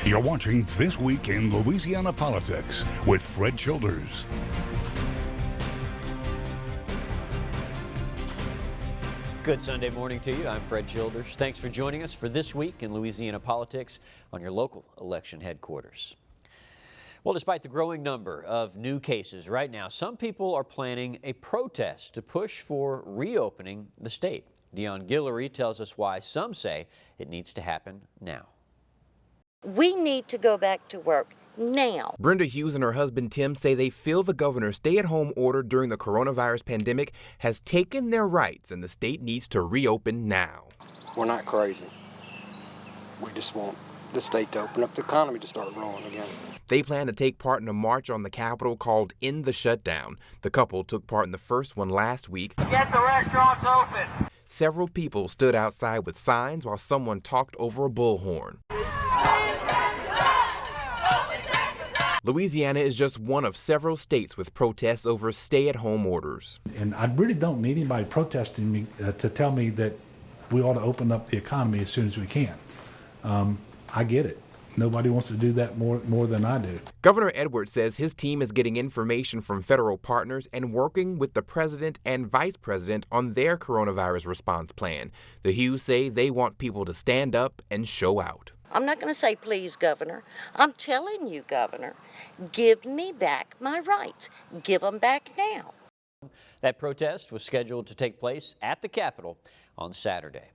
You're watching This Week in Louisiana Politics with Fred Childers. Good Sunday morning to you. I'm Fred Childers. Thanks for joining us for This Week in Louisiana Politics on your local election headquarters. Well, despite the growing number of new cases right now, some people are planning a protest to push for reopening the state. Dion Guillory tells us why some say it needs to happen now. We need to go back to work now. Brenda Hughes and her husband Tim say they feel the governor's stay-at-home order during the coronavirus pandemic has taken their rights and the state needs to reopen now. We're not crazy. We just want the state to open up the economy to start rolling again. They plan to take part in a march on the Capitol called End the Shutdown. The couple took part in the first one last week. Get the restaurants open. Several people stood outside with signs while someone talked over a bullhorn. Louisiana is just one of several states with protests over stay-at-home orders. And I really don't need anybody protesting me to tell me that we ought to open up the economy as soon as we can. I get it. Nobody wants to do that more than I do. Governor Edwards says his team is getting information from federal partners and working with the president and vice president on their coronavirus response plan. The Hughes say they want people to stand up and show out. I'm not going to say, please, Governor. I'm telling you, Governor, give me back my rights. Give them back now. That protest was scheduled to take place at the Capitol on Saturday.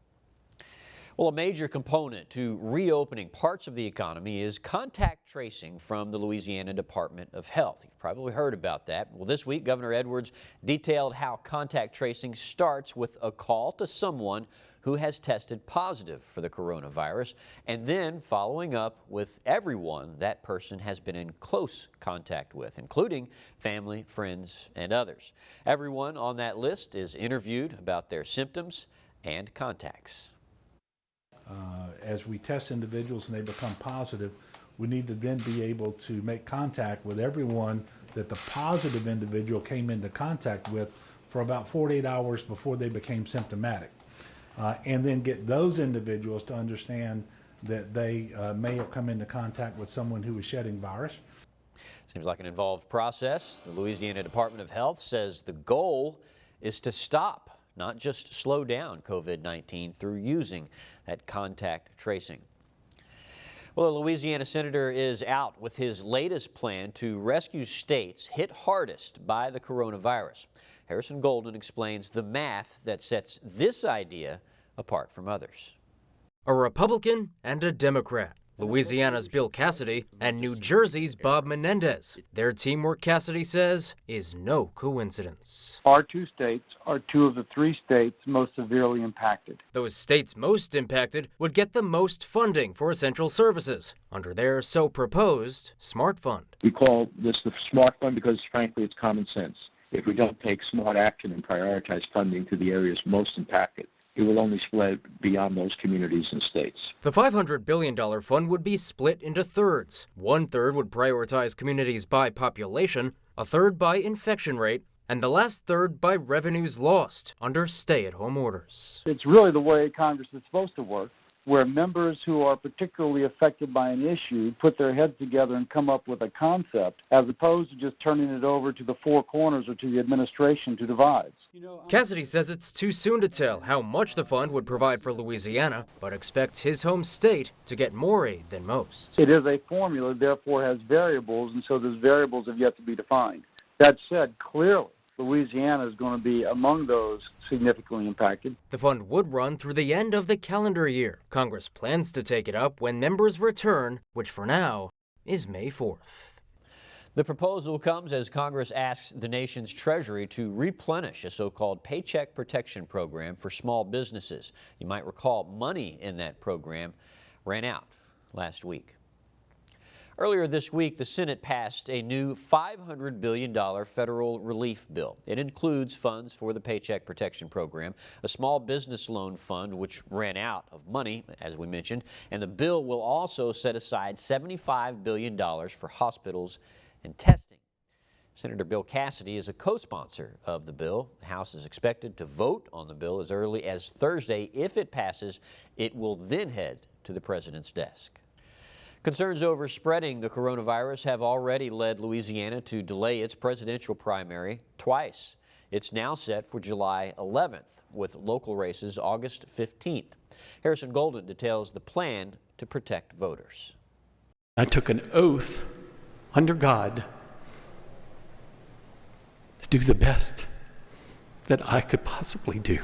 Well, a major component to reopening parts of the economy is contact tracing from the Louisiana Department of Health. You've probably heard about that. Well, this week, Governor Edwards detailed how contact tracing starts with a call to someone who has tested positive for the coronavirus, and then following up with everyone that person has been in close contact with, including family, friends, and others. Everyone on that list is interviewed about their symptoms and contacts. As we test individuals and they become positive, we need to then be able to make contact with everyone that the positive individual came into contact with for about 48 hours before they became symptomatic. And then get those individuals to understand that they may have come into contact with someone who was shedding virus. Seems like an involved process. The Louisiana Department of Health says the goal is to stop, not just slow down COVID-19 through using that contact tracing. Well, a Louisiana senator is out with his latest plan to rescue states hit hardest by the coronavirus. Harrison Golden explains the math that sets this idea apart from others. A Republican and a Democrat. Louisiana's Bill Cassidy and New Jersey's Bob Menendez. Their teamwork, Cassidy says, is no coincidence. Our two states are two of the three states most severely impacted. Those states most impacted would get the most funding for essential services under their so-proposed SMART Fund. We call this the SMART Fund because, frankly, it's common sense. If we don't take smart action and prioritize funding to the areas most impacted, it will only spread beyond those communities and states. The $500 billion fund would be split into thirds. 1/3 would prioritize communities by population, a third by infection rate, and the last third by revenues lost under stay-at-home orders. It's really the way Congress is supposed to work, where members who are particularly affected by an issue put their heads together and come up with a concept, as opposed to just turning it over to the four corners or to the administration to devise. Cassidy says it's too soon to tell how much the fund would provide for Louisiana, but expects his home state to get more aid than most. It is a formula, therefore has variables, and so those variables have yet to be defined. That said, clearly, Louisiana is going to be among those significantly impacted. The fund would run through the end of the calendar year. Congress plans to take it up when members return, which for now is May 4th. The proposal comes as Congress asks the nation's Treasury to replenish a so-called Paycheck Protection Program for small businesses. You might recall money in that program ran out last week. Earlier this week, the Senate passed a new $500 billion federal relief bill. It includes funds for the Paycheck Protection Program, a small business loan fund which ran out of money, as we mentioned, and the bill will also set aside $75 billion for hospitals and testing. Senator Bill Cassidy is a co-sponsor of the bill. The House is expected to vote on the bill as early as Thursday. If it passes, it will then head to the president's desk. Concerns over spreading the coronavirus have already led Louisiana to delay its presidential primary twice. It's now set for July 11th, with local races August 15th. Harrison Golden details the plan to protect voters. I took an oath under God to do the best that I could possibly do.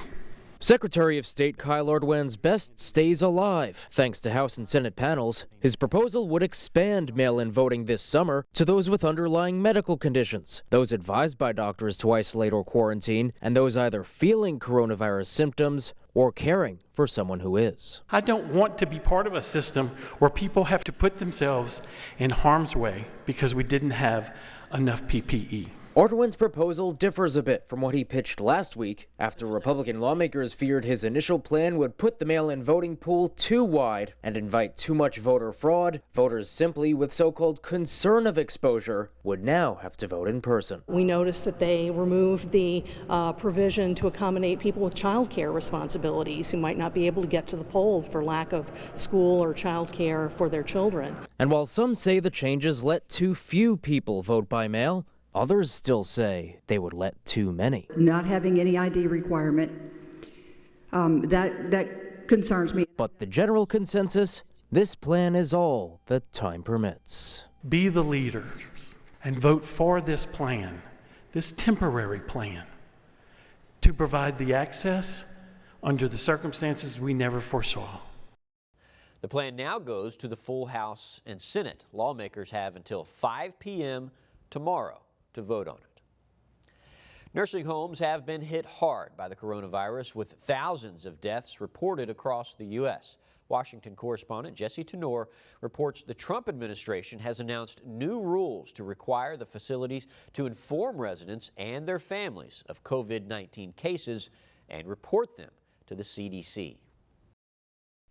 Secretary of State Kyle Ordwin's best stays alive. Thanks to House and Senate panels, his proposal would expand mail-in voting this summer to those with underlying medical conditions, those advised by doctors to isolate or quarantine, and those either feeling coronavirus symptoms or caring for someone who is. I don't want to be part of a system where people have to put themselves in harm's way because we didn't have enough PPE. Ordwin's proposal differs a bit from what he pitched last week after Republican lawmakers feared his initial plan would put the mail-in voting pool too wide and invite too much voter fraud. Voters simply with so-called concern of exposure would now have to vote in person. We noticed that they removed the provision to accommodate people with child care responsibilities who might not be able to get to the poll for lack of school or child care for their children. And while some say the changes let too few people vote by mail, others still say they would let too many. Not having any ID requirement, that concerns me. But the general consensus, this plan is all that time permits. Be the leaders and vote for this plan, this temporary plan, to provide the access under the circumstances we never foresaw. The plan now goes to the full House and Senate. Lawmakers have until 5 p.m. tomorrow to vote on it. Nursing homes have been hit hard by the coronavirus, with thousands of deaths reported across the U.S. Washington correspondent Jesse Tenor reports the Trump administration has announced new rules to require the facilities to inform residents and their families of COVID-19 cases and report them to the CDC.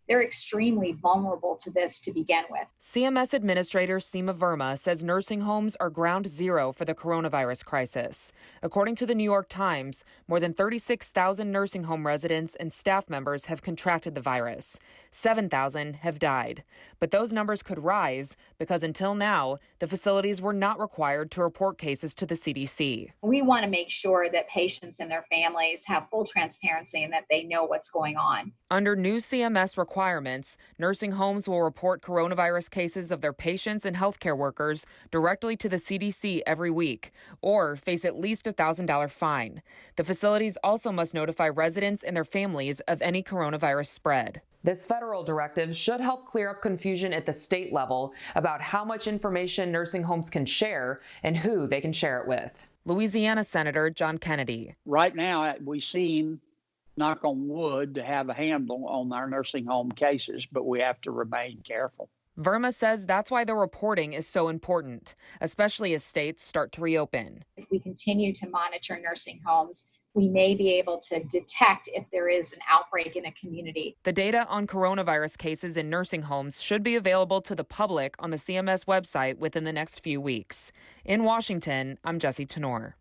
They're extremely vulnerable to this to begin with. CMS Administrator Seema Verma says nursing homes are ground zero for the coronavirus crisis. According to the New York Times, more than 36,000 nursing home residents and staff members have contracted the virus. 7,000 have died. But those numbers could rise because until now, the facilities were not required to report cases to the CDC. We want to make sure that patients and their families have full transparency and that they know what's going on. Under new CMS requirements, nursing homes will report coronavirus cases of their patients and healthcare workers directly to the CDC every week, or face at least a $1,000 fine. The facilities also must notify residents and their families of any coronavirus spread. This federal directive should help clear up confusion at the state level about how much information nursing homes can share and who they can share it with. Louisiana Senator John Kennedy. Right now, we seem, knock on wood, to have a handle on our nursing home cases, but we have to remain careful. Verma says that's why the reporting is so important, especially as states start to reopen. If we continue to monitor nursing homes, we may be able to detect if there is an outbreak in a community. The data on coronavirus cases in nursing homes should be available to the public on the CMS website within the next few weeks. In Washington, I'm Jesse Tenor.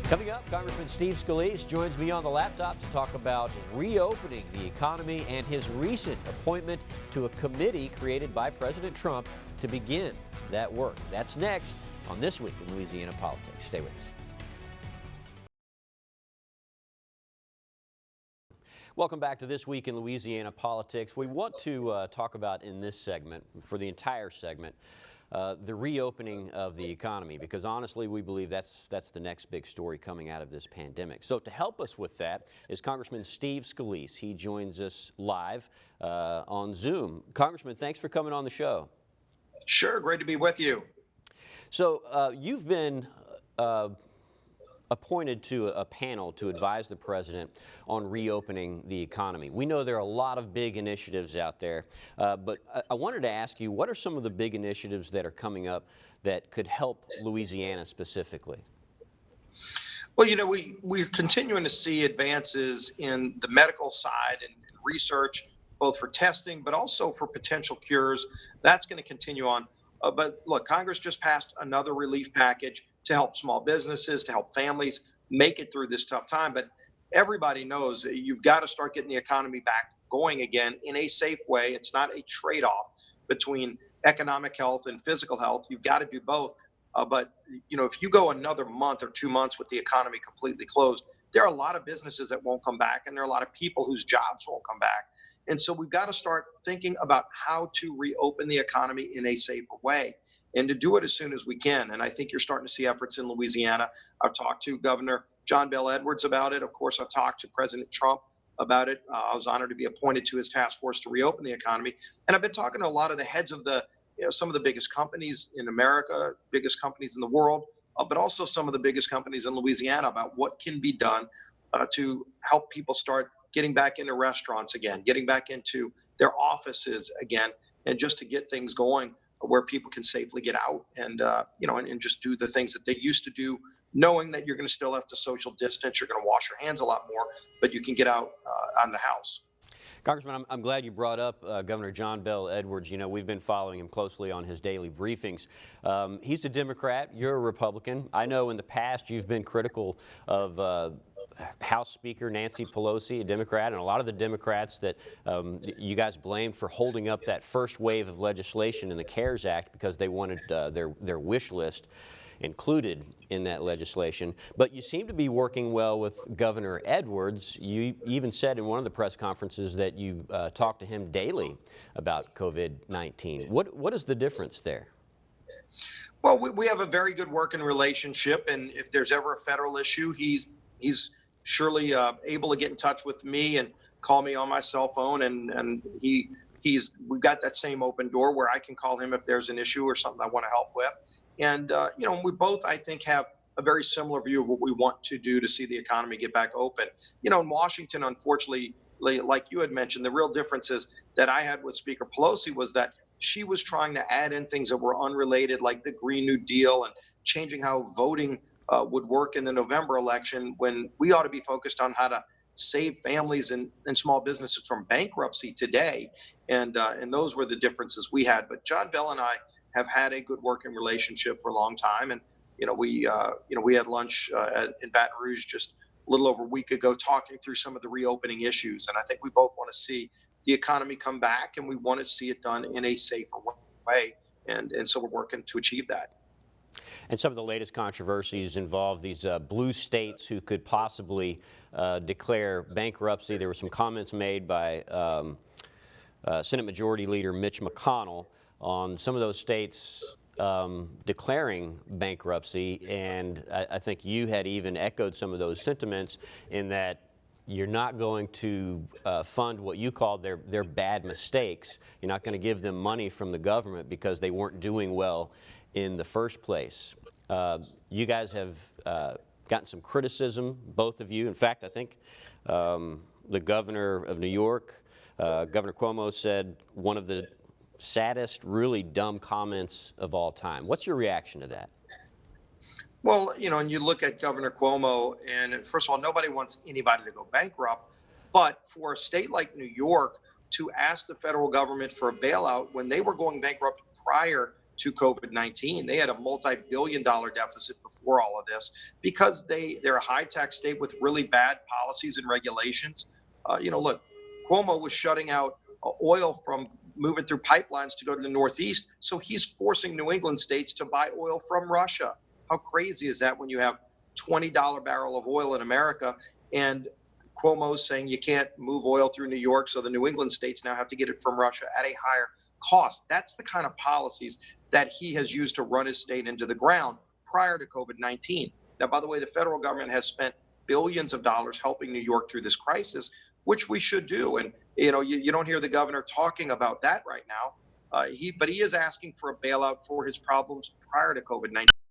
Coming up, Congressman Steve Scalise joins me on the laptop to talk about reopening the economy and his recent appointment to a committee created by President Trump to begin that work. That's next on This Week in Louisiana Politics. Stay with us. Welcome back to This Week in Louisiana Politics. We want to talk about in this segment, for the entire segment, the reopening of the economy, because honestly we believe that's the next big story coming out of this pandemic. So to help us with that is Congressman Steve Scalise. He joins us live on Zoom. Congressman, thanks for coming on the show. Sure, great to be with you. So you've been appointed to a panel to advise the president on reopening the economy. We know there are a lot of big initiatives out there, but I wanted to ask you, what are some of the big initiatives that are coming up that could help Louisiana specifically? Well, you know, we're continuing to see advances in the medical side and research, both for testing, but also for potential cures. That's going to continue on. But look, Congress just passed another relief package to help small businesses, to help families make it through this tough time. But everybody knows that you've got to start getting the economy back going again in a safe way. It's not a trade-off between economic health and physical health. You've got to do both. But if you go another month or 2 months with the economy completely closed, there are a lot of businesses that won't come back, and there are a lot of people whose jobs won't come back. And so we've got to start thinking about how to reopen the economy in a safer way, and to do it as soon as we can. And I think you're starting to see efforts in Louisiana. I've talked to Governor John Bel Edwards about it. Of course, I've talked to President Trump about it. I was honored to be appointed to his task force to reopen the economy. And I've been talking to a lot of the heads of some of the biggest companies in America, biggest companies in the world, but also some of the biggest companies in Louisiana about what can be done to help people start getting back into restaurants again, getting back into their offices again, and just to get things going where people can safely get out and just do the things that they used to do, knowing that you're going to still have to social distance, you're going to wash your hands a lot more, but you can get out on the house. Congressman, I'm glad you brought up Governor John Bel Edwards. We've been following him closely on his daily briefings. He's a Democrat. You're a Republican. I know in the past you've been critical of House Speaker Nancy Pelosi, a Democrat, and a lot of the Democrats that you guys blamed for holding up that first wave of legislation in the CARES Act because they wanted their wish list included in that legislation. But you seem to be working well with Governor Edwards. You even said in one of the press conferences that you talk to him daily about COVID-19. What is the difference there? Well, we have a very good working relationship, and if there's ever a federal issue, he's surely able to get in touch with me and call me on my cell phone, and we've got that same open door where I can call him if there's an issue or something I want to help with. And, we both, I think, have a very similar view of what we want to do to see the economy get back open. In Washington, unfortunately, like you had mentioned, the real differences that I had with Speaker Pelosi was that she was trying to add in things that were unrelated, like the Green New Deal and changing how voting would work in the November election, when we ought to be focused on how to save families and small businesses from bankruptcy today. And those were the differences we had. But John Bel and I have had a good working relationship for a long time. And, we had lunch in Baton Rouge just a little over a week ago talking through some of the reopening issues. And I think we both want to see the economy come back, and we want to see it done in a safer way. And so we're working to achieve that. And some of the latest controversies involve these blue states who could possibly declare bankruptcy. There were some comments made by Senate Majority Leader Mitch McConnell on some of those states declaring bankruptcy, and I think you had even echoed some of those sentiments in that you're not going to fund what you called their bad mistakes. You're not going to give them money from the government because they weren't doing well in the first place. You guys have gotten some criticism, both of you. In fact, I think the governor of New York, Governor Cuomo, said one of the saddest, really dumb comments of all time. What's your reaction to that? Well, and you look at Governor Cuomo, and first of all, nobody wants anybody to go bankrupt. But for a state like New York to ask the federal government for a bailout when they were going bankrupt prior to COVID-19, they had a multi-billion-dollar deficit before all of this because they're a high-tax state with really bad policies and regulations. Look, Cuomo was shutting out oil from moving through pipelines to go to the Northeast, so he's forcing New England states to buy oil from Russia. How crazy is that when you have $20 barrel of oil in America, and Cuomo's saying you can't move oil through New York, so the New England states now have to get it from Russia at a higher cost. That's the kind of policies that he has used to run his state into the ground prior to COVID-19. Now, by the way, the federal government has spent billions of dollars helping New York through this crisis, which we should do. And, you don't hear the governor talking about that right now. But he is asking for a bailout for his problems prior to COVID-19.